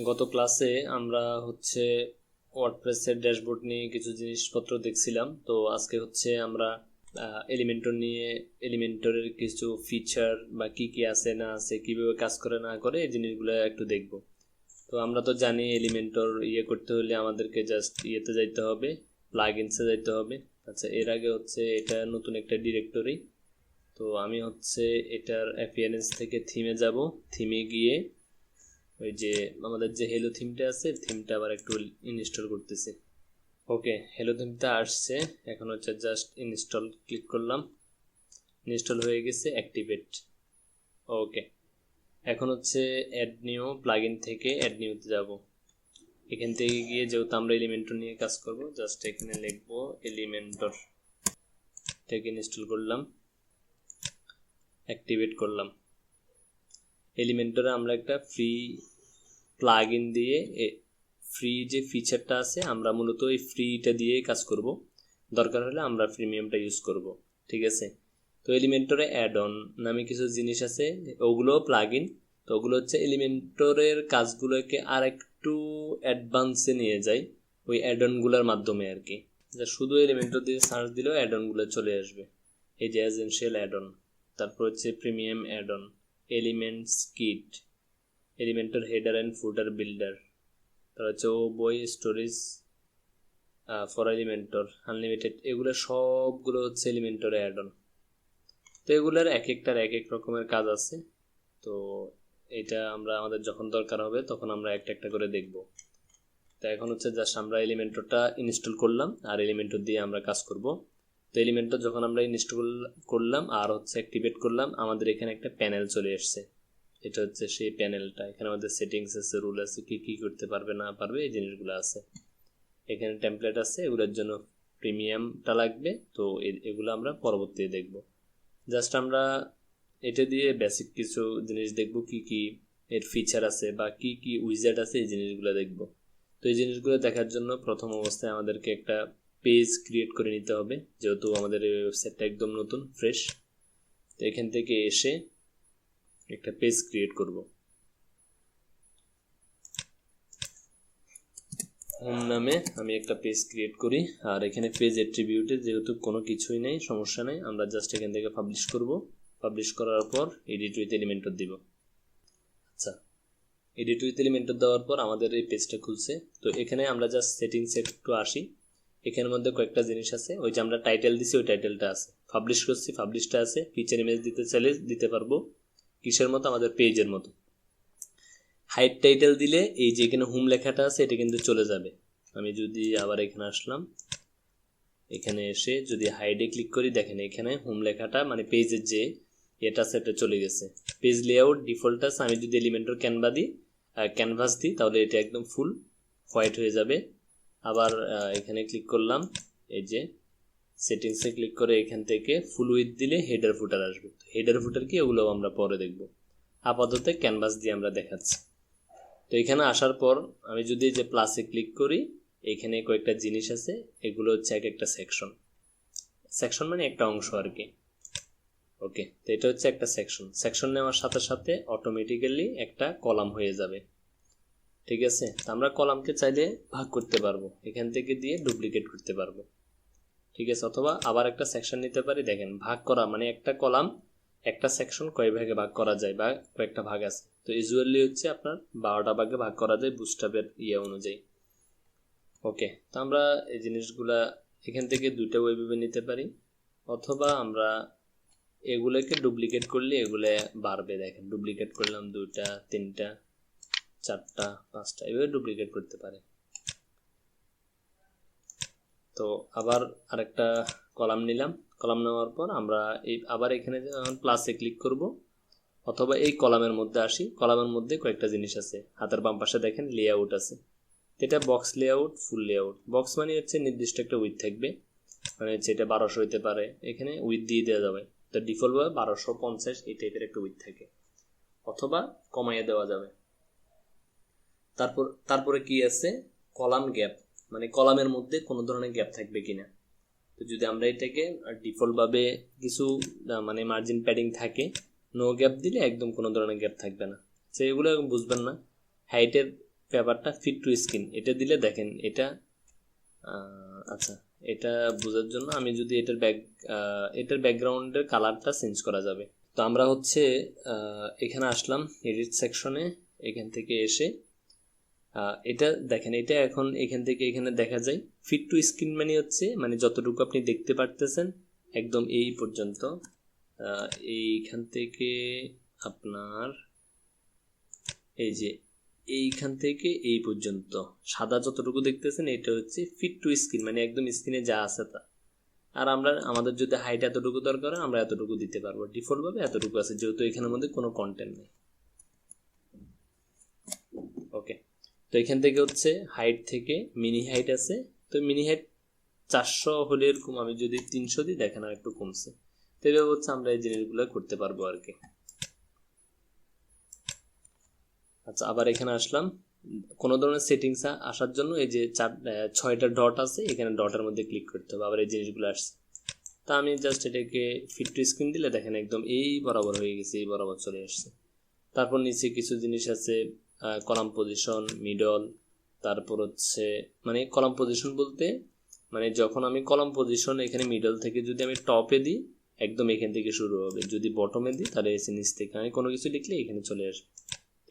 গত ক্লাসে আমরা ওয়ার্ডপ্রেসের ড্যাশবোর্ড নিয়ে কিছু জিনিসপত্র দেখছিলাম। তো আজকে আমরা এলিমেন্টর নিয়ে এলিমেন্টরের কিছু ফিচার বা কি কি আছে না আছে, কিভাবে কাজ করে না করে এই জিনিসগুলো একটু দেখব। তো আমরা তো জানি এলিমেন্টর করতে হলে আমাদেরকে জাস্ট ইয়েতে যাইতে হবে, প্লাগইনসে যাইতে হবে। আচ্ছা, এর আগে এটা নতুন একটা ডিরেক্টরি। তো আমি এটার অ্যাপিয়ারেন্স থেকে থিমে যাব, থিমে গিয়ে ওই যে আমাদের যে হেলো থিমটা আছে, থিমটা আবার একটু ইনস্টল করতেছি। ওকে, হেলো থিমটা আসছে, এখন জাস্ট ইনস্টল ক্লিক করলাম, ইনস্টল হয়ে গেছে, অ্যাক্টিভেট। ওকে, এখন অ্যাড নিউ প্লাগইন থেকে অ্যাড নিউতে যাব। এখান থেকে গিয়ে যেহেতু আমরা এলিমেন্টর নিয়ে কাজ করব, জাস্ট এখানে লিখবো এলিমেন্টর, এটাকে ইনস্টল করলাম, অ্যাক্টিভেট করলাম। এলিমেন্টরে আমরা একটা ফ্রি প্লাগইন দিয়ে ফ্রি যে ফিচারটা আছে, আমরা মূলত এই ফ্রিটা দিয়েই কাজ করব, দরকার হলে আমরা প্রিমিয়ামটা ইউজ করব। ঠিক আছে, তো এলিমেন্টরে অ্যাড অন নামে কিছু জিনিস আছে, ওগুলো প্লাগইন। তো ওগুলো এলিমেন্টরের কাজগুলোকে আর একটু অ্যাডভান্সে নিয়ে যায় ওই অ্যাড অনগুলোর মাধ্যমে আর কি। যা শুধু এলিমেন্টর দিয়ে সার্চ দিলেও অ্যাড অনগুলো চলে আসবে। এই যে এসেনশিয়াল অ্যাড অন, তারপর premium add on, elements kit, Elementor header and footer builder, তার বই স্টোরেজ ফর এলিমেন্টর আনলিমিটেড, এগুলো সবগুলো এলিমেন্টর অ্যাড অন। তো এগুলোর এক একটার এক এক রকমের কাজ আছে। তো এটা আমাদের যখন দরকার হবে তখন আমরা একটা একটা করে দেখব। তো এখন জাস্ট আমরা এলিমেন্টরটা ইনস্টল করলাম আর এলিমেন্টর দিয়ে আমরা কাজ করব। তো এলিমেন্টর যখন আমরা ইনস্টল করলাম আর অ্যাক্টিভেট করলাম, আমাদের এখানে একটা প্যানেল চলে আসছে। এটা সেই প্যানেলটা, এখানে আমাদের সেটিংস আছে, রুল আছে, কি কি করতে পারবে না পারবে এই জিনিসগুলো আছে। এখানে টেমপ্লেট আছে, এগুলোর জন্য প্রিমিয়ামটা লাগবে। তো এগুলো আমরা পরবর্তীতে দেখব। জাস্ট আমরা এটা দিয়ে বেসিক কিছু জিনিস দেখব, কি কি এর ফিচার আছে বা কি কি উইজার্ড আছে, এই জিনিসগুলো দেখব। তো এই জিনিসগুলো দেখার জন্য প্রথম অবস্থায় আমাদেরকে একটা পেজ ক্রিয়েট করে নিতে হবে, যেহেতু আমাদের এই ওয়েবসাইটটা একদম নতুন, ফ্রেশ। তো এখান থেকে এসে একটা পেজ ক্রিয়েট করব। হোম নামে আমি একটা পেজ ক্রিয়েট করি, আর এখানে পেজ অ্যাট্রিবিউটে যেহেতু কোনো কিছুই নেই, সমস্যা নেই, আমরা জাস্ট এখান থেকে পাবলিশ করব। পাবলিশ করার পর এডিট উইথ এলিমেন্টর দিব। আচ্ছা, এডিট উইথ এলিমেন্টর দেওয়ার পর আমাদের এই পেজটা খুলছে। তো এখানে আমরা জাস্ট সেটিংসে একটু আসি। এখানের মধ্যে কয়েকটা জিনিস আছে, ওই যে আমরা টাইটেল দিছি ওই টাইটেলটা আছে, পাবলিশ করছি পাবলিশটা আছে, ফিচার ইমেজ দিতে চাইলে দিতে পারবো, কিসের মতো, আমাদের পেজের মতো। হাইড টাইটেল দিলে এই যে এখানে হোম লেখাটা আছে এটা কিন্তু চলে যাবে। আমি যদি আবার এখানে আসলাম, এখানে এসে যদি হাইডে ক্লিক করি, দেখেন এখানে হোম লেখাটা মানে পেজের যে এটা সেটা চলে গেছে। পেজ লেআউট ডিফল্ট আছে, আমি যদি এলিমেন্টর ক্যানভাস দিই তাহলে এটা একদম ফুল হোয়াইট হয়ে যাবে। আবার এখানে ক্লিক করলাম, এই যে সেটিংসে ক্লিক করে এখান থেকে ফুল উইথ দিলে হেডার ফুটার আসবে। হেডার ফুটার কি, ওগুলো আমরা পরে দেখব। আপাতত ক্যানভাস দিয়ে আমরা দেখাচ্ছি। তো এখানে আসার পর আমি যদি যে প্লাসে ক্লিক করি, এখানে কয়েকটা জিনিস আছে, এগুলো এক একটা সেকশন। সেকশন মানে একটা অংশ আর কি। ওকে, তো এটা একটা সেকশন নেওয়ার সাথে সাথে অটোমেটিক্যালি একটা কলাম হয়ে যাবে। ঠিক আছে, তো আমরা কলামকে চাইলে ভাগ করতে পারবো, এখান থেকে দিয়ে ডুপ্লিকেট করতে পারবো। ঠিক আছে, অথবা আবার একটা সেকশন নিতে পারি। দেখেন, ভাগ করা মানে একটা কলাম একটা সেকশন কয় ভাগে ভাগ করা যায় বা কয়েকটা ভাগ আছে। তো ইউজুয়ালি আপনার 12টা ভাগে ভাগ করা যায় বুটস্ট্র্যাপের অনুযায়ী। ওকে, তো আমরা এই জিনিসগুলা এখান থেকে দুইটা ওয়েবে নিতে পারি, অথবা আমরা এগুলোকে ডুপ্লিকেট করলে এগুলো বাড়বে। দেখেন, ডুপ্লিকেট করলাম 2টা 3টা 4টা 5টা, এভাবে ডুপ্লিকেট করতে পারে। তো আবার আরেকটা কলাম নিলাম, কলাম নেওয়ার পর আমরা আবার এখানে প্লাসে ক্লিক করব, অথবা এই কলামের মধ্যে আসি। কলামের মধ্যে কয়েকটা জিনিস আছে, হাতের বাম পাশে দেখেন লেআউট আছে, এটা বক্স লেআউট, ফুল লেআউট। বক্স মানে নির্দিষ্ট একটা উইথ থাকবে, মানে এটা 1200 হইতে পারে, এখানে উইথ দিয়ে দেওয়া যাবে। তো ডিফল্টভাবে 1250 এই টাইপের একটা উইথ থাকে, অথবা কমাইয়ে দেওয়া যাবে। তারপরে কি আছে, কলাম গ্যাপ, মানে কলামের মধ্যে কোনো ধরনের গ্যাপ থাকবে কিনা। তো যদি আমরা এটাকে ডিফল্টভাবে কিছু মানে মার্জিন প্যাডিং থাকে, নো গ্যাপ দিলে একদম কোনো ধরনের গ্যাপ থাকবে না। তো এগুলো বুঝবেন না। হাইটের পেপারটা ফিট টু স্ক্রিন এটা দিলে দেখেন এটা আচ্ছা, এটা বোঝার জন্য আমি যদি এটার ব্যাকগ্রাউন্ডের কালারটা চেঞ্জ করা যাবে। তো আমরা হচ্ছে এখানে আসলাম এডিট সেকশনে, এখান থেকে এসে এটা দেখেন, এটা এখন এখান থেকে এখানে দেখা যায় ফিট টু স্ক্রিন মানে হচ্ছে মানে যতটুকু আপনি দেখতে পারতেছেন একদম এই পর্যন্ত, এইখান থেকে আপনার এই যে এইখান থেকে এই পর্যন্ত সাদা যতটুকু দেখতেছেন এটা হচ্ছে ফিট টু স্ক্রিন, মানে একদম স্ক্রিনে যা আছে তা। আর আমরা আমাদের যদি হাইট এতটুকু দরকার হয় আমরা এতটুকু দিতে পারবো, ডিফল্টভাবে এতটুকু আছে যেহেতু এখানের মধ্যে কোনো কন্টেন্ট নেই। ওকে, তো এখান থেকে হচ্ছে হাইট থেকে মিনি হাইট আছে, তো মিনি হাইট 400 হলে এরকম, আমি যদি 300 দিই দেখেন আর একটু কমছে। তো এইভাবে হচ্ছে আমরা এই জিনিসগুলো করতে পারবো আর কি। আচ্ছা, আবার এখানে আসলাম, কোনো ধরনের সেটিংস আসার জন্য এই যে 6টা ডট আছে, এখানে ডটের মধ্যে ক্লিক করতে হবে, আবার এই জিনিসগুলো আসছে। তা আমি জাস্ট এটাকে ফিট টু স্ক্রিন দিলে দেখেন একদম এই বরাবর হয়ে গেছে, এই বরাবর চলে আসছে। তারপর নিচে কিছু জিনিস আছে, কলাম পজিশন, মিডল, তারপর হচ্ছে মানে কলাম পজিশন বলতে মানে যখন আমি কলাম পজিশন এখানে মিডল থেকে যদি আমি টপে দিই একদম এখান থেকে শুরু হবে, যদি বটমে দিই তাহলে এসে নিচ থেকে আমি কোনো কিছু লিখলে এখানে চলে আসবে।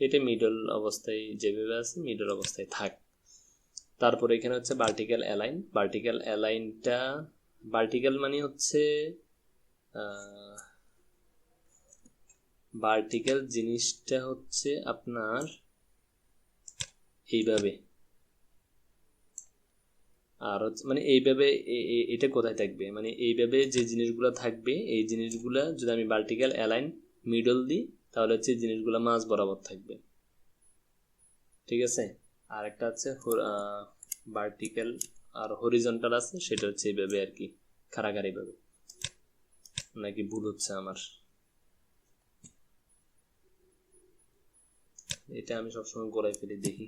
এটা মিডল অবস্থায় যেভাবে আছে মিডল অবস্থায় থাক। তারপর এখানে হচ্ছে ভার্টিক্যাল অ্যালাইন, ভার্টিক্যাল অ্যালাইনটা ভার্টিক্যাল মানে হচ্ছে ভার্টিক্যাল জিনিসটা হচ্ছে আপনার এইভাবে, আর হচ্ছে মানে এইভাবে এটা কোথায় থাকবে মানে এইভাবে যে জিনিসগুলো থাকবে এই জিনিসগুলো যদি আমি ভার্টিক্যাল অ্যালাইন মিডল দিই তাহলে হচ্ছে জিনিসগুলো মাঝ বরাবর থাকবে, ঠিক আছে। আর একটা হচ্ছে ভার্টিক্যাল আর হরিজন্টাল আছে, সেটা হচ্ছে এইভাবে আর কি, খাড়াখাড়িভাবে। নাকি ভুল হচ্ছে আমার? এটা আমি সবসময় গোড়ায় ফেলে দেখি,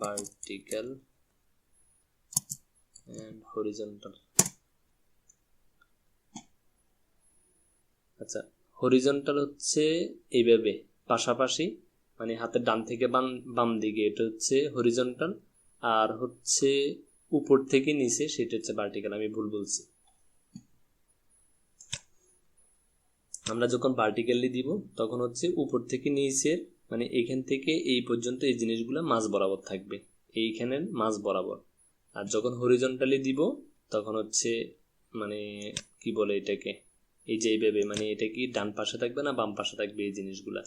ভার্টিক্যাল এন্ড হরিজন্টাল। আচ্ছা, হরিজন্টাল হচ্ছে এইভাবে পাশাপাশি, মানে হাতের ডান থেকে বাম দিকে, এটা হচ্ছে হরিজন্টাল। আর হচ্ছে উপর থেকে নিচে সেটা হচ্ছে ভার্টিক্যাল, আমি ভুল বলছি। আমরা যখন ভার্টিক্যালি দিব তখন হচ্ছে উপর থেকে নিচের মানে এখান থেকে এই পর্যন্ত এই জিনিসগুলো মাঝ বরাবর থাকবে, এইখানের মাঝ বরাবর। আর যখন হরিজন্টালি দিব তখন হচ্ছে মানে কি বলে এটাকে, এই যে এইভাবে, মানে এটা কি ডান পাশে থাকবে না বাম পাশে থাকবে এই জিনিসগুলা।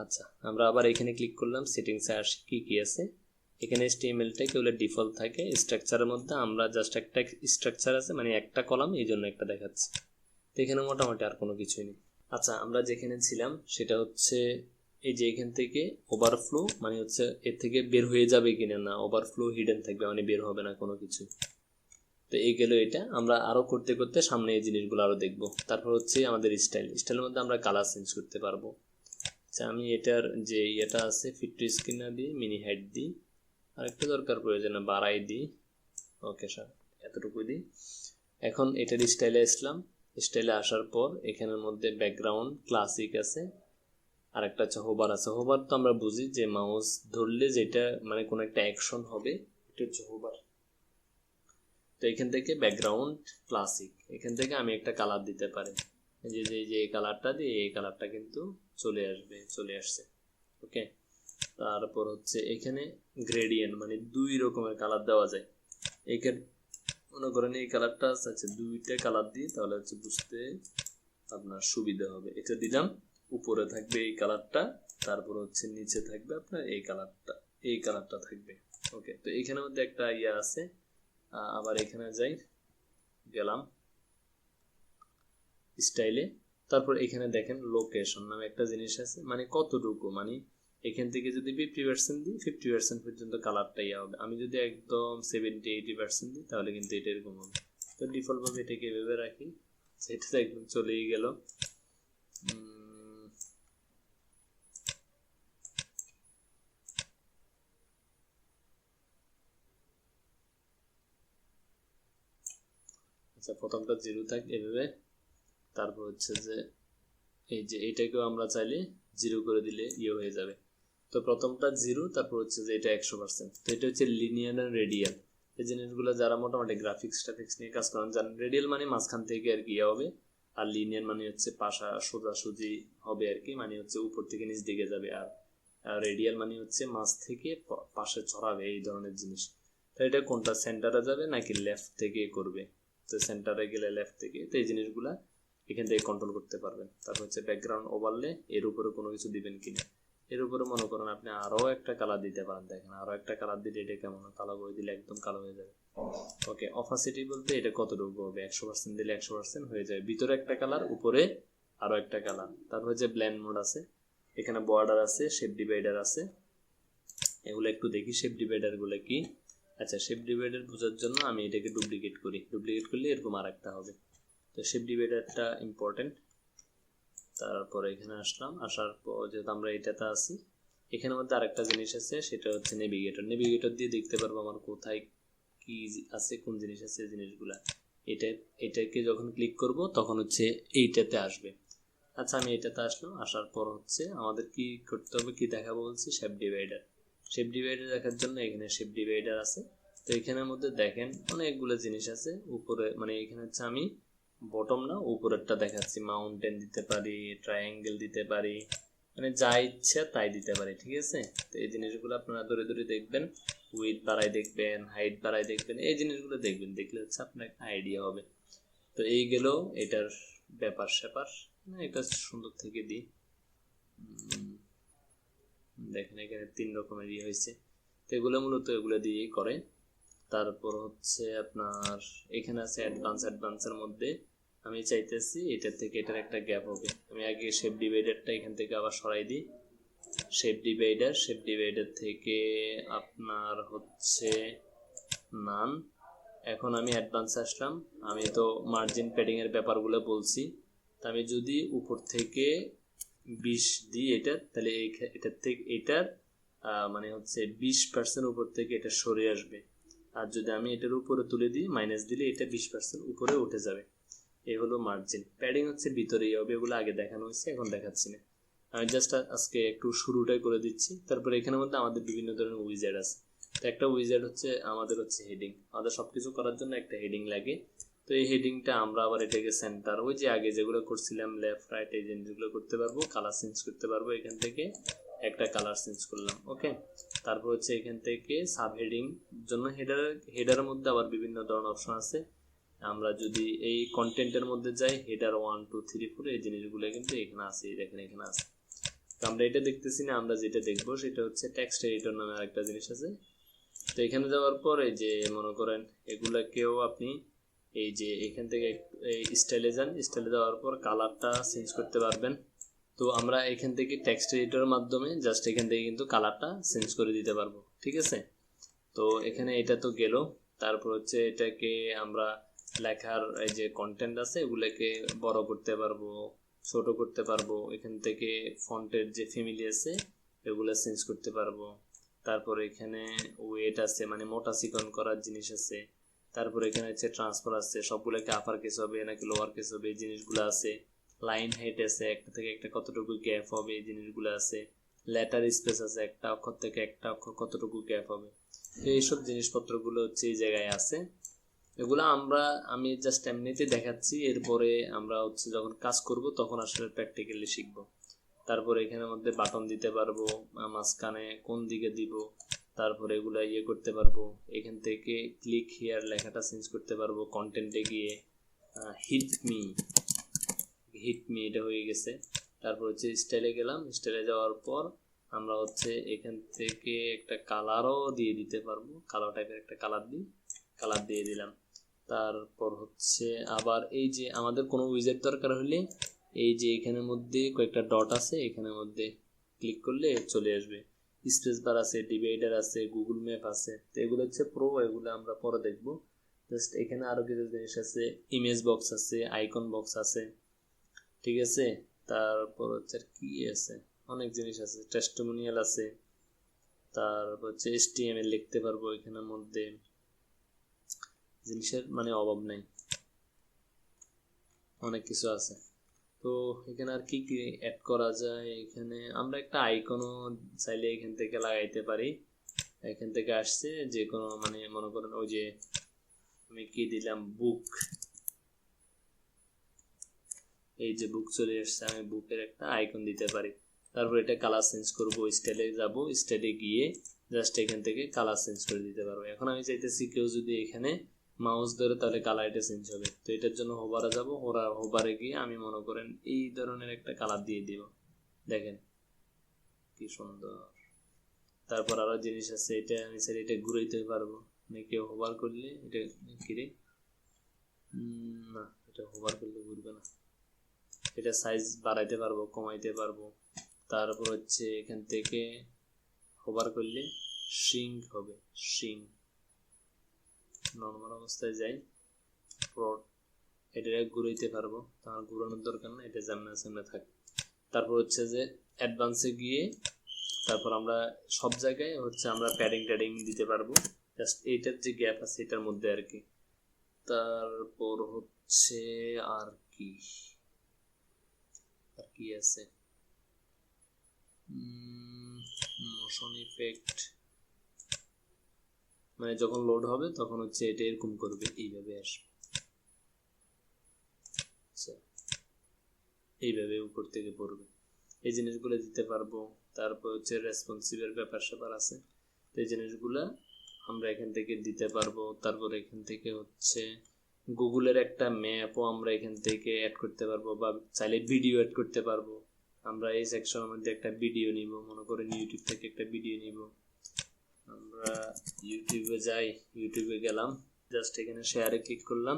আচ্ছা, আমরা আবার এখানে ক্লিক করলাম, সেটিংসে আসি কি কি আছে। এখানে HTML-টা কেবল ডিফল্ট থাকে, স্ট্রাকচারের মধ্যে আমরা জাস্ট একটা স্ট্রাকচার আছে মানে একটা কলাম, এই জন্য একটা দেখাচ্ছে। তো এখানে মোটামুটি আর কোনো কিছুই নেই। আচ্ছা, আমরা যেখানে ছিলাম সেটা হচ্ছে এই যে এখান থেকে ওভারফ্লো মানে হচ্ছে এর থেকে বের হয়ে যাবে কিনা, না ওভারফ্লো হিডেন থাকবে মানে বের হবে না কোনো কিছু। তো এই গেল এটা, আমরা আরো করতে করতে সামনে এই জিনিসগুলো আরো দেখবো। তারপর হচ্ছে আমাদের স্টাইলের মধ্যে আমরা কালার চেঞ্জ করতে পারবো। আচ্ছা, আমি এটার যে এটা আছে ফিট টু স্ক্রিন না দিই, মিনি হাইট দিই, আরেকটা দরকার প্রয়োজনে বাড়াই দিই। ওকে স্যার, এতটুকু দিই। এখন এটার স্টাইলে আসলাম, স্টাইলে আসার পর এখানের মধ্যে ব্যাকগ্রাউন্ড ক্লাসিক আছে, আর একটা হচ্ছে হোভার আছে। হোভার তো আমরা বুঝি যে মাউস ধরলে যেটা মানে কোনো একটা অ্যাকশন হবে, এটা হচ্ছে হোভার। তো এখান থেকে ব্যাকগ্রাউন্ড ক্লাসিক, এখান থেকে আমি একটা কালার দিতে পারি, এই যে এই কালারটা দিয়ে এই কালারটা কিন্তু চলে আসছে। ওকে, তারপর হচ্ছে এখানে গ্রেডিয়েন্ট মানে দুই রকমের কালার দেওয়া যায়। এখানে মনে করেন এই কালারটা আছে, দুইটা কালার দিই তাহলে হচ্ছে বুঝতে আপনার সুবিধা হবে। এটা দিলাম, উপরে থাকবে এই কালারটা, তারপর হচ্ছে নিচে থাকবে আপনার এই কালারটা থাকবে। ওকে, তো এখানের মধ্যে একটা ইয়া আছে। আবার এখানে যাই, গেলাম স্টাইলে। তারপর এখানে দেখেন লোকেশন নামে একটা জিনিস আছে, মানে কতটুকু, মানে এখান থেকে যদি 50% দিই 50% পর্যন্ত কালারটা ইয়া হবে। আমি যদি একদম 70-80% দিই তাহলে কিন্তু এটা এরকম হবে। তো ডিফল্ট ভাবে এটাকে এভাবে রাখি, সেটা তো একদম চলেই গেল। আচ্ছা, প্রথমটা 0 থাক এভাবে। তারপর হচ্ছে যে এই যে এইটাকেও আমরা চাইলে 0 করে দিলে ইয়ে হয়ে যাবে। তো প্রথমটা 0, তারপর হচ্ছে যে এটা 100%। তো এটা হচ্ছে লিনিয়ার আর রেডিয়াল। এই জিনিসগুলো যারা মোটামুটি গ্রাফিক্স নিয়ে কাজ করেন জানেন। রেডিয়াল মানে মাঝখান থেকে আর কি হবে, আর লিনিয়ার মানে হচ্ছে পাশা সোজাসুজি হবে আর কি, মানে হচ্ছে উপর থেকে নিচ দিকে যাবে। আর রেডিয়াল মানে হচ্ছে মাঝ থেকে পাশে ছড়াবে, এই ধরনের জিনিস। তো এটা কোনটা সেন্টারে যাবে নাকি লেফট থেকে করবে? তো সেন্টারে গেলে লেফট থেকে। তো এই জিনিসগুলা এখান থেকে কন্ট্রোল করতে পারবেন। তারপর হচ্ছে ব্যাকগ্রাউন্ড ওভারলে, এর উপরে কোনো কিছু দিবেন কিনা। এর উপরে মনে করেন আপনি আরও একটা কালার দিতে পারেন। দেখেন আরও একটা কালার দিলে এটা কেমন, কালো করে দিলে একদম কালো হয়ে যাবে। ওকে, অপাসিটি বলতে এটা কতটুকু হবে, 100% দিলে 100% হয়ে যায়। ভিতরে একটা কালার, উপরে আরও একটা কালার। তারপর হচ্ছে ব্লেন্ড মোড আছে, এখানে বর্ডার আছে, শেপ ডিভাইডার আছে। এগুলো একটু দেখি শেপ ডিভাইডারগুলো কি। আচ্ছা, শেপ ডিভাইডার বোঝার জন্য আমি এটাকে ডুপ্লিকেট করি। ডুপ্লিকেট করলে এরকম আর একটা হবে। তো শেপ ডিভাইডারটা ইম্পর্টেন্ট। তারপরে এখানে আসলাম, আসার পর যেহেতু আমরা এটাতে আছি, এখানের মধ্যে আরেকটা জিনিস আছে, সেটা হচ্ছে নেভিগেটর। নেভিগেটর দিয়ে দেখতে পারবো আমার কোথায় কি আছে, কোন জিনিস আছে, জিনিসগুলা। এটাকে যখন ক্লিক করব তখন হচ্ছে এইটাতে আসবে। আচ্ছা, আমি এটাতে আসলাম। আসার পর হচ্ছে আমাদের কি করতে হবে, কি দেখাবো বলছি, শেপ ডিভাইডার। শেপ ডিভাইডার দেখার জন্য এখানে শেপ ডিভাইডার আছে। তো এখানের মধ্যে দেখেন অনেকগুলো জিনিস আছে। উপরে মানে এখানে হচ্ছে আমি বটম না উপরেরটা দেখাচ্ছি। মাউন্টেন দিতে পারি, ট্রায়াঙ্গেল দিতে পারি, মানে যা ইচ্ছা তাই দিতে পারি, ঠিক আছে। তো এই জিনিসগুলো আপনারা ধরে ধরে দেখবেন, উইথ বাড়াই দেখবেন, হাইট বাড়াই দেখবেন, এই জিনিসগুলো দেখবেন, দেখলে হচ্ছে আপনার একটা আইডিয়া হবে। তো এই গেল এটার ব্যাপার স্যাপার। এটা সুন্দর থেকে দিই। দেখেন এখানে 3 রকমের হয়েছে। তো এগুলো মূলত এগুলো দিয়েই করে। তারপর হচ্ছে আপনার এখানে আছে অ্যাডভান্সের মধ্যে আমি চাইতেছি এটার থেকে এটার একটা গ্যাপ হবে। আমি আগে শেপ ডিভাইডারটা এখান থেকে আবার সরাই দিই। শেপ ডিভাইডার থেকে আপনার হচ্ছে নান। এখন আমি অ্যাডভান্সে আসলাম। আমি তো মার্জিন প্যাডিংয়ের ব্যাপারগুলো বলছি। তা আমি যদি উপর থেকে 20 দিই এটা, তাহলে এটার থেকে এটার মানে হচ্ছে 20% উপর থেকে এটা সরে আসবে। আর যদি আমি এটার উপরে তুলে দিই, মাইনাস দিলে এটা 20% উপরে উঠে যাবে। এই হলো মার্জিন। প্যাডিং হচ্ছে ভিতরেই হবে, এগুলো আগে দেখানো হয়েছে, এখন দেখাচ্ছি না। আমি জাস্ট আজকে একটু শুরুটাই করে দিচ্ছি। তারপরে এখানের মধ্যে আমাদের বিভিন্ন ধরনের উইজার্ড আছে। তো একটা উইজার্ড হচ্ছে আমাদের হচ্ছে হেডিং। আমাদের সব কিছু করার জন্য একটা হেডিং লাগে। তো এই হেডিংটা আমরা আবার এটাকে সেন্টার, ওই যে আগে যেগুলো করছিলাম লেফট রাইট, এই জিনিসগুলো করতে পারবো। কালার চেঞ্জ করতে পারবো, এখান থেকে একটা কালার চেঞ্জ করলাম। ওকে, তারপর হচ্ছে এখান থেকে সাব হেডিং জন্য হেডারের মধ্যে আবার বিভিন্ন ধরনের অপশন আছে। আমরা যদি এই কন্টেন্টের মধ্যে যাই, হেডার 1 2 3 4 এই জিনিসগুলো কিন্তু এখানে আছে, দেখেন এখানে আছে। তো আমরা এটা দেখতেছি না, আমরা যেটা দেখবো সেটা হচ্ছে টেক্সট এডিটর নামে আরেকটা জিনিস আছে। তো এখানে যাওয়ার পর এই যে মনে করেন এগুলাকেও আপনি এই যে এখান থেকে এই স্টাইলে যান, স্টাইলে যাওয়ার পর কালারটা চেঞ্জ করতে পারবেন। তো আমরা এখান থেকে টেক্সট এডিটরের মাধ্যমে জাস্ট এখান থেকে কিন্তু কালারটা চেঞ্জ করে দিতে পারবো, ঠিক আছে। তো এখানে এটা তো গেল। তারপর হচ্ছে এটাকে আমরা লেখার এই যে কন্টেন্ট আছে এগুলোকে বড় করতে পারবো, ছোট করতে পারবো। এখান থেকে ফন্টের যে ফ্যামিলি আছে এগুলো চেঞ্জ করতে পারবো। তারপর এখানে ওয়েট আছে, মানে মোটা চিকন করার জিনিস আছে। তারপর এখানে হচ্ছে ট্রান্সফার আছে, সবগুলোকে আপার কেস হবে নাকি লোয়ার কেস হবে এই জিনিসগুলো আছে। লাইন হাইট আছে, একটা থেকে একটা কতটুকু গ্যাপ হবে এই জিনিসগুলো আছে। লেটার স্পেস আছে, একটা অক্ষর থেকে একটা অক্ষর কতটুকু গ্যাপ হবে। তো এইসব জিনিসপত্রগুলো হচ্ছে এই জায়গায় আছে। এগুলো আমি জাস্ট এমনিতে দেখাচ্ছি, এরপরে আমরা হচ্ছে যখন কাজ করব তখন আসলে প্র্যাকটিক্যালি শিখব। তারপরে এখানের মধ্যে বাটন দিতে পারবো, মাঝখানে কোন দিকে দিব, তারপরে এগুলো করতে পারবো। এখান থেকে ক্লিক হিয়ার লেখাটা চেঞ্জ করতে পারবো। কন্টেন্টে গিয়ে হিট মি এটা হয়ে গেছে। তারপর হচ্ছে স্টাইলে গেলাম, স্টাইলে যাওয়ার পর আমরা হচ্ছে এখান থেকে একটা কালারও দিয়ে দিতে পারবো। কালার টাইপের একটা কালার দিয়ে দিলাম। তারপর হচ্ছে আবার এই যে আমাদের কোনো উইজার্ড দরকার হলে এই যে এখানের মধ্যে কয়েকটা ডট আছে, এখানের মধ্যে ক্লিক করলে চলে আসবে। স্পেস বার আছে, ডিভাইডার আছে, গুগল ম্যাপ আছে। তো এগুলো হচ্ছে প্রো, এগুলো আমরা পরে দেখবো। জাস্ট এখানে আরও কিছু জিনিস আছে, ইমেজ বক্স আছে, আইকন বক্স আছে, ঠিক আছে। তারপর হচ্ছে কি আছে, অনেক জিনিস আছে, টেস্টিমোনিয়াল আছে। তারপর হচ্ছে HTML লিখতে পারবো এখানের মধ্যে। জিনিসের মানে অভাব নাই, অনেক কিছু আছে। তো এখানে আর কি কি অ্যাড করা যায়, এখানে আমরা একটা আইকনও চাইলে এখান থেকে লাগাইতে পারি। এখান থেকে আসছে যে কোনো মানে মনে করেন ওই যে আমি কি দিলাম বুক, এই যে বুক চলে আসছে, আমি বুকের একটা আইকন দিতে পারি। তারপর এটা কালার চেঞ্জ করব, স্টাইলে যাব, স্টাইলে গিয়ে জাস্ট এখান থেকে কালার চেঞ্জ করে দিতে পারবো। এখন আমি চাইতেছি কেউ যদি এখানে মাউস ধরে তাহলে কালারটা চেঞ্জ হবে। তো এটার জন্য হোভারে যাব, হোভারে গিয়ে আমি মনে করেন এই ধরনের একটা কালার দিয়ে দিব, দেখেন কি সুন্দর। তারপর আরো জিনিস আছে, এটা আমি স্যার এটা ঘুরাইতে পারবো, মানে কেউ হোভার করলে এটা কিরে না, এটা হোভার করলে ঘুরবে না। এটা সাইজ বাড়াইতে পারবো, কমাইতে পারবো। তারপর হচ্ছে এখান থেকে হোভার করলে শ্রিঙ্ক হবে, শ্রিঙ্ক। নর্মাল অবস্থায় যাই, এটা ঘুরাইতে পারবো, তার ঘুরানোর দরকার না, এটা সামনে সামনে থাকে। তারপর হচ্ছে যে অ্যাডভান্সে গিয়ে তারপর আমরা সব জায়গায় হচ্ছে আমরা প্যাডিং ট্যাডিং দিতে পারবো, জাস্ট এইটার যে গ্যাপ আছে এটার মধ্যে আর কি। তারপর হচ্ছে আর কি আছে, মোশন ইফেক্ট, মানে যখন লোড হবে তখন হচ্ছে এটা এরকম করবে, এইভাবে আসবে, আচ্ছা এইভাবে উপর থেকে পড়বে, এই জিনিসগুলো দিতে পারবো। তারপর হচ্ছে রেসপন্সিভের ব্যাপার স্যাপার আছে, তো এই জিনিসগুলো আমরা এখান থেকে দিতে পারবো। তারপর এখান থেকে হচ্ছে গুগলের একটা ম্যাপও আমরা এখান থেকে অ্যাড করতে পারবো, বা চাইলে ভিডিও অ্যাড করতে পারবো। আমরা এই সেকশনের মধ্যে একটা ভিডিও নিব, মনে করেন ইউটিউব থেকে একটা ভিডিও নিব, আমরা ইউটিউবে যাই, ইউটিউবে গেলাম, জাস্ট এখানে শেয়ারে ক্লিক করলাম,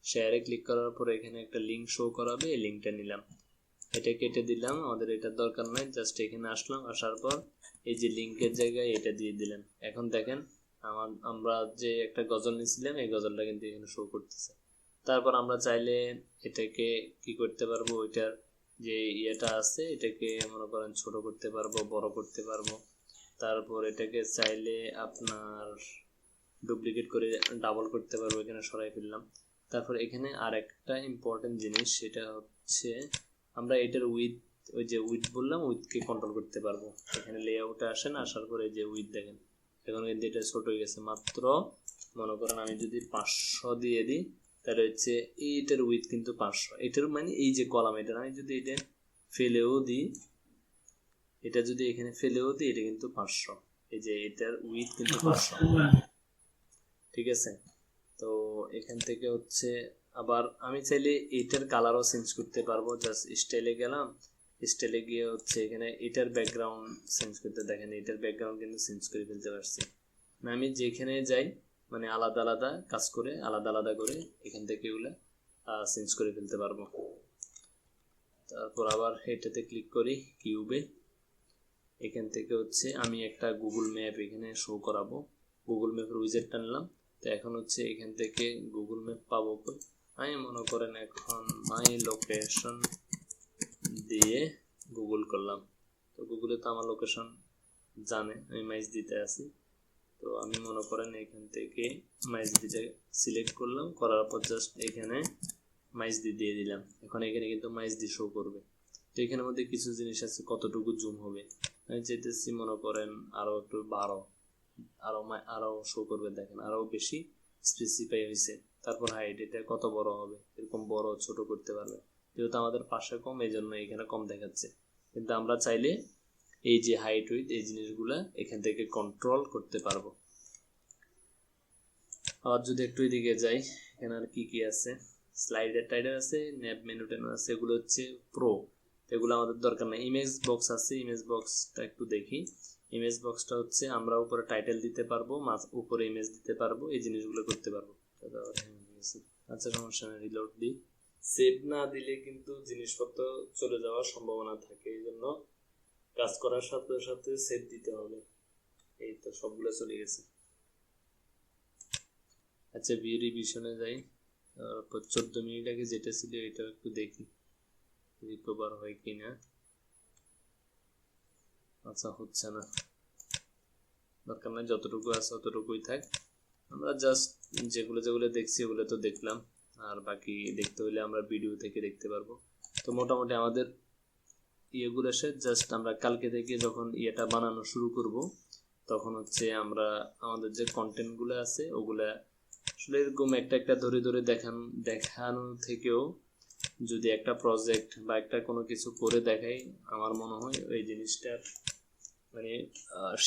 শেয়ারে ক্লিক করার পর এখানে একটা লিঙ্ক শো করাবে, এই লিঙ্কটা নিলাম, এটা কেটে দিলাম, আমাদের এটার দরকার নাই, জাস্ট এখানে আসলাম, আসার পর এই যে লিঙ্কের জায়গায় এটা দিয়ে দিলাম। এখন দেখেন আমরা যে একটা গজল নিয়েছিলাম এই গজলটা কিন্তু এখানে শো করতেছে। তারপর আমরা চাইলে এটাকে কি করতে পারবো, ওইটার যে ইয়েটা আছে এটাকে মনে করেন ছোট করতে পারবো, বড় করতে পারবো। তারপর এটাকে চাইলে আপনার ডুপ্লিকেট করে ডাবল করতে পারবো, এখানে সরাই ফেললাম। তারপর এখানে আর একটা ইম্পর্টেন্ট জিনিস, সেটা হচ্ছে আমরা এটার উইথ, ওই যে উইথ বললাম, উইথকে কন্ট্রোল করতে পারবো। এখানে লেআউটে আসেন, আসার পরে যে উইথ দেখেন এখন কিন্তু এটা ছোট হয়ে গেছে, মাত্র মনে করেন আমি যদি 500 দিয়ে দিই তাহলে হচ্ছে এইটার উইথ কিন্তু 500, এটার মানে এই যে কলাম, এটা আমি যদি এটা ফেলেও দিই, এটা যদি এখানে ফেলেও দিই এটা কিন্তু 500, এই যে এটার উইথ কিন্তু 500, ঠিক আছে। তো এখান থেকে হচ্ছে আবার আমি চাইলে এইটার কালারও চেঞ্জ করতে পারবো, জাস্ট স্টাইলে গেলাম, স্টাইলে গিয়ে হচ্ছে এখানে এটার ব্যাকগ্রাউন্ড চেঞ্জ করতে, দেখেন এটার ব্যাকগ্রাউন্ড কিন্তু চেঞ্জ করে ফেলতে পারছি। আমি যেখানে যাই মানে আলাদা আলাদা কাজ করে আলাদা আলাদা করে এখান থেকে এগুলো চেঞ্জ করে ফেলতে পারবো। তারপর আবার এটাতে ক্লিক করি কিউবে, এখান থেকে হচ্ছে আমি একটা গুগল ম্যাপ এখানে শো করাবো, গুগল ম্যাপের উইজেট টানলাম। তো এখন হচ্ছে এখান থেকে গুগল ম্যাপ পাবো, আমি মনে করেন এখন মাই লোকেশন দিয়ে গুগল করলাম, তো গুগলে তো আমার লোকেশন জানে আমি মাইজ দিতে আছি, তো আমি মনে করেন এখান থেকে মাইজ দিতে সিলেক্ট করলাম, করার পর জাস্ট এখানে মাইজ দিয়ে দিলাম, এখন এখানে কিন্তু মাইজ দিয়ে শো করবে। তো এখানের মধ্যে কিছু জিনিস আছে, কতটুকু জুম হবে আমি চাইতেছি মনে করেন আরও একটু 12, আরও শো করবে, দেখেন আরও বেশি স্পেসিফাই হয়েছে। তারপর হাইট, এটা কত বড় হবে, এরকম বড় ছোট করতে পারবে, যেহেতু আমাদের পাশে কম এই জন্য এখানে কম দেখাচ্ছে, কিন্তু আমরা চাইলে এই যে হাইট উইথ এই জিনিসগুলো এখান থেকে কন্ট্রোল করতে পারবো। আবার যদি একটু এদিকে যাই, এখানে আর কি কি আছে, স্লাইডার টাইডার আছে, ন্যাপ মেনু টেনু আছে, এগুলো হচ্ছে প্রো, এগুলো আমাদের দরকার নেই। ইমেজ বক্স আছে, ইমেজ বক্সটা একটু দেখি, ইমেজ বক্সটা হচ্ছে আমরা উপরে টাইটেল দিতে পারবো, উপরে ইমেজ দিতে পারবো, এই জিনিসগুলো করতে পারবো। আচ্ছা সমস্যা নেই, রিলোড দিই, সেভ না দিলে কিন্তু জিনিসপত্র চলে যাওয়ার সম্ভাবনা থাকে, এই জন্য কাজ করার সাথে সাথে সেভ দিতে হবে। এই তো সবগুলো চলে গেছে। আচ্ছা ভিউ রিভিশনে যাই, 14 মিনিট আগে যেটা ছিল এটা একটু দেখি রিকভার হয় কিনা। আচ্ছা হচ্ছে না, দরকার নাই, যতটুকু আছে ততটুকুই থাক, আমরা জাস্ট যেগুলো যেগুলো দেখছি ওগুলো তো দেখলাম, আর বাকি দেখতে হলে আমরা ভিডিও থেকে দেখতে পারবো। তো মোটামুটি আমাদের ইয়েগুলো এসে জাস্ট আমরা কালকে থেকে যখন ইয়েটা বানানো শুরু করব তখন হচ্ছে আমরা আমাদের যে কন্টেন্টগুলো আছে ওগুলা আসলে এরকম একটা একটা ধরে ধরে দেখানো থেকেও যদি একটা প্রজেক্ট বা একটা কোনো কিছু করে দেখাই আমার মনে হয় ওই জিনিসটার মানে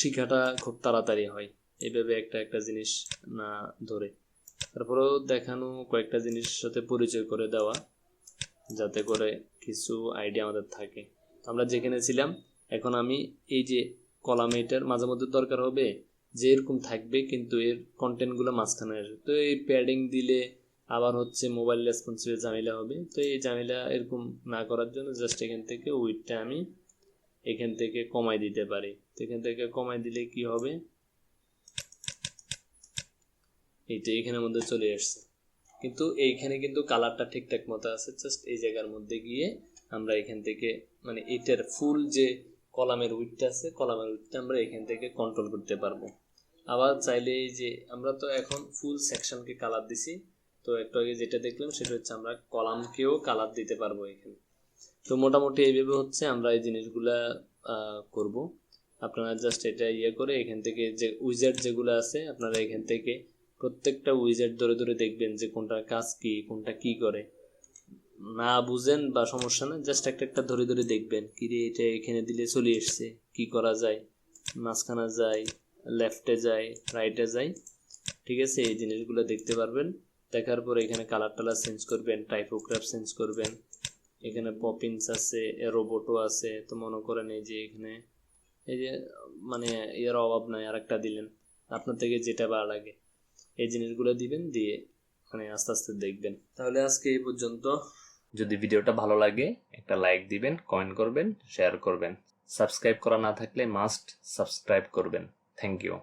শেখাটা খুব তাড়াতাড়ি হয় এইভাবে একটা একটা জিনিস না ধরে। তারপরেও দেখানো কয়েকটা জিনিসের সাথে পরিচয় করে দেওয়া যাতে করে কিছু আইডিয়া আমাদের থাকে। আমরা যেখানে ছিলাম এখন আমি এই যে কলাম এটার মাঝে মধ্যে দরকার হবে যে এরকম থাকবে কিন্তু এর কন্টেন্টগুলো মাঝখানে আসবে, তো এই প্যাডিং দিলে আবার হচ্ছে মোবাইল রেসপন্সিভের ঝামেলা হবে। তো এই ঝামেলা এরকম না করার জন্য জাস্ট এখান থেকে উইডটা আমি এখান থেকে কমাই দিতে পারি। তো এখান থেকে কমাই দিলে কি হবে, এইটা এখানের মধ্যে চলে আসছে কিন্তু এইখানে কিন্তু কালারটা ঠিকঠাক মতো আছে। জাস্ট এই জায়গার মধ্যে গিয়ে আমরা এখান থেকে মানে এটার ফুল যে কলামের উইডটা আছে কলামের উইডটা আমরা এখান থেকে কন্ট্রোল করতে পারবো। আবার চাইলে এই যে আমরা তো এখন ফুল সেকশনকে কালার দিছি, তো একটু আগে যেটা দেখলাম সেটা হচ্ছে আমরা কলামকেও কালার দিতে পারবো এখানে। তো মোটামুটি এইভাবে হচ্ছে আমরা এই জিনিসগুলা করব। আপনারা জাস্ট এটা ইয়ে করে এখান থেকে যে উইজার্ড যেগুলো আছে আপনারা এখান থেকে প্রত্যেকটা উইজার্ড ধরে ধরে দেখবেন যে কোনটার কাজ কি কোনটা কি করে। না বুঝেন বা সমস্যা না, জাস্ট একটা একটা ধরে ধরে দেখবেন কি রে এটা এখানে দিলে চলে এসছে, কি করা যায়, মাঝখানে যায়, লেফটে যায়, রাইটে যায়, ঠিক আছে। এই জিনিসগুলো দেখতে পারবেন। দেখার পর এখানে কালার টালার চেঞ্জ করবেন, টাইপোগ্রাফ চেঞ্জ করবেন। এখানে পপিংস আছে, রোবটও আছে। তো মনে করেন এই যে এখানে এই যে মানে এর অভাব নাই, আর একটা দিলেন, আপনার থেকে যেটা ভালো লাগে এই জিনিসগুলো দিবেন, দিয়ে মানে আস্তে আস্তে দেখবেন। তাহলে আজকে এই পর্যন্ত। যদি ভিডিওটা ভালো লাগে একটা লাইক দিবেন, কমেন্ট করবেন, শেয়ার করবেন। সাবস্ক্রাইব করা না থাকলে মাস্ট সাবস্ক্রাইব করবেন। Thank you.